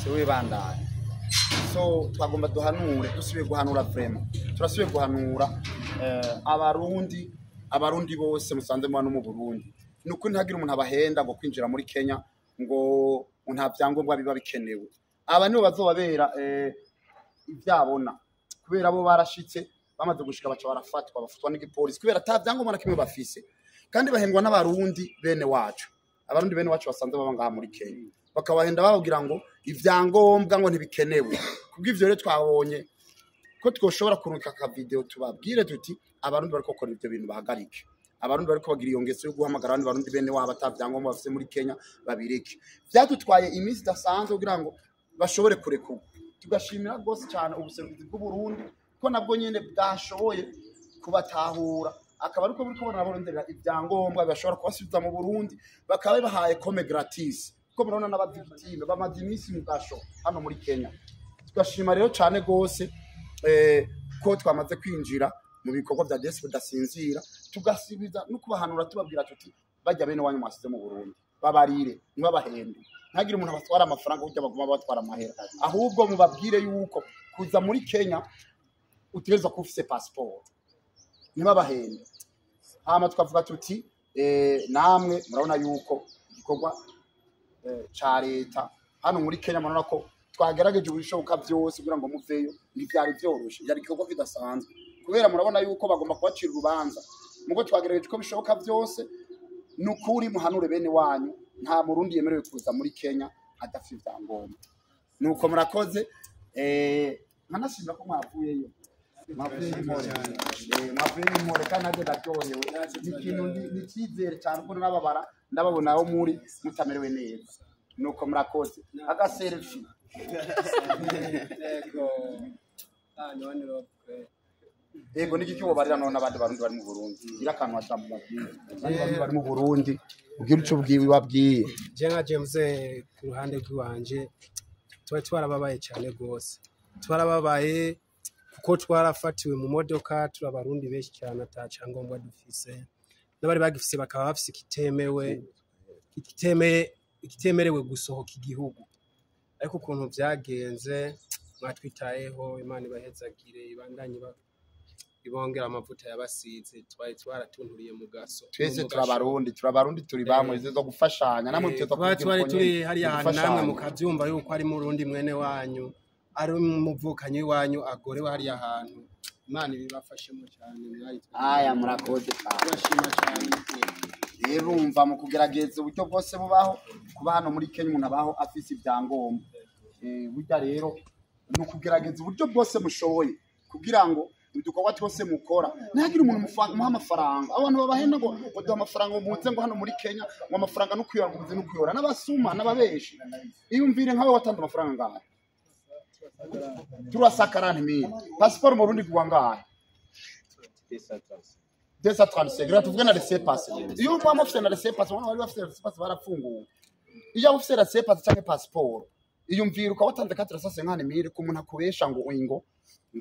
siwe bandanye so twagomba duhanure dusubiye guhanura vraiment turasubiye guhanura abarundi bose musanze mu Burundi nuko ntagira umuntu abahenda ngo kwinjira muri Kenya ngo nta byangombwa biba bikenewe aba nibo bazobabera ivyabona kubera bo barashitse bamaze gushika baca bafatwa n'igipolisi kubera ata byangombwa na kimwe bafise kandi bahembwa n'abarundi bene wacu abarundi bene wacu basanze baba ngaha muri Kenya bakabahenda bababwira ngo ivyangombwa ngo ntibikenewe kubw'ivyo rero twabonye ko twoshobora kurunka ka video tubabwire tuti abarundi bariko gukora ivyo bintu bahagarike abarundi bariko bagira iyo ngeso yo guhamagara abandi barundi bene wabo atavyangombwa bafise muri Kenya babireke vyadutwaye iminsi idasanzwe kugira ngo bashobore kurekurwa tugashimira gose cyane ubuserukizi bw'u Burundi ko nabwo nyene bwashoboye kubatahura akaba ariko buri kubona abarondera ivyangombwa bashobora kubasubiza mu Burundi bakaba bahaye comme gratis ko murabona n'abavictime bamaze iminsi mu gasho hano muri Kenya tugashima rero cyane gose ko twamaze kwinjira mu bikorwa bya Desi budasinzira tugasibiza no kubahanura tubabwira tuti bajya bene wanyu mwasize mu Burundi babarire ntibabahende ntagire umuntu abatwara amafaranga ujya baguma batwara amahera ahubwo mubabwire yuko kuza muri Kenya utegerezwa ko ufise passport ntibabahende hama tukavuga tuti namwe murabona yuko igikorwa ca leta hano muri Kenya murabona ko twagerageje ubishoboka byose kugira ngo muveyo ntibyari byoroshe byari igikorwa kidasanzwe kubera murabona yuko bagomba kubacira urubanza mugo twagerageje ko bishoboka byose nukuri muhanure bene wanyu nta murundi yemerewe kuza muri Kenya adafite ibyangombwa nuko murakoze nkanashimira ko mwavuyeyo mwavuye muri kandi nabyo ndaryohewe ikintu nikizere cyane ko nababara ndababona aho muri mutamerewe neza nuko murakoze agaselfie ego niki cyo barira none abandi barundi bari mu Burundi irakanwa cyamubabwiye abandi bari mu Burundi ubwira ico bwiwe babwiye je nka James ku ruhande rw'iwanje twarababaye cyane gose twarababaye kuko twarafatiwe mu modoka turabarundi benshi cyane atacyangombwa dufise n'abari bagifise bakaba bafise ikitemerewe gusohoka igihugu ariko ukuntu byagenze mwatwitayeho Imana ibahezagire ibandanye ibongera amavuta yabasize twaratunuriye mu gaso twese turabarundi turi bamwe zo gufashanya namwe turi hariya hantu namwe mukavyumva yuko ari murundi mwene wanyu ari umuvukanyi wanyu agorewe hariya hantu Imana ibibafashemo cyane aya murakoze turashima cyane rero umva mu kugerageza uburyo bwose bubaho kuba hano muri Kenya umuntu abaho afise ibyangombwa burya rero no kugerageza uburyo bwose mushoboye kugira ngo udukorwa twose mukora ntihagire umuntu muha amafaranga abantu babahenda ngo duha amafaranga muze ngo hano muri Kenya ngo amafaranga no kuyora n'abasuma n'ababeshi iyumvire nkawe watanze amafaranga ngaha turasakarana mimi passport mu Burundi kuwa ngaha desa transfer tuvuga na laissez-passer iyo mwa mufite na laissez-passer bari bafite laissez-passer barafunguwe iyo mufite laissez-passer cyangwa passport iyumvire uko watanze 450 ku muntu akubesha ngo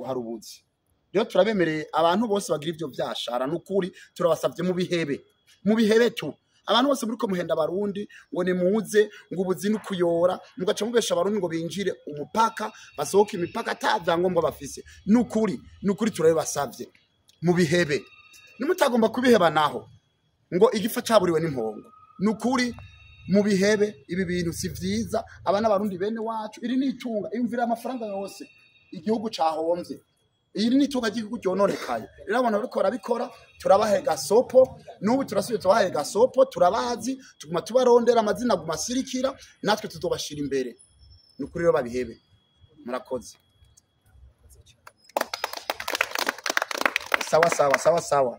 harubuzi rero turabemereye abantu bose bagira ivyo vyashara n'ukuri turabasavye mu bihebe tu abantu bose muri ko muhenda abarundi ngo nimuze ngo ubuzi n'ukuyora mugaca mubesha abarundi ngo binjire umupaka basohoka imipaka atavyangombwa bafise n'ukuri turabibasavye mu bihebe nimutagomba kubiheba naho ngo igifa caburiwe n'impongo n'ukuri mu bihebe ibi bintu si vyiza abana barundi bene wacu iri nitunga imvira amafaranga yose igihugu cahomvye iyi ni tunga gihugu cyonorekaye rero abantu bariko barabikora turabahega sopo n'ubu turasubiye tubahega sopo turabazi tuguma tubarondera amazina gumasirikira natwe tutobashira imbere n'ukuri rero babihebe murakoze sawa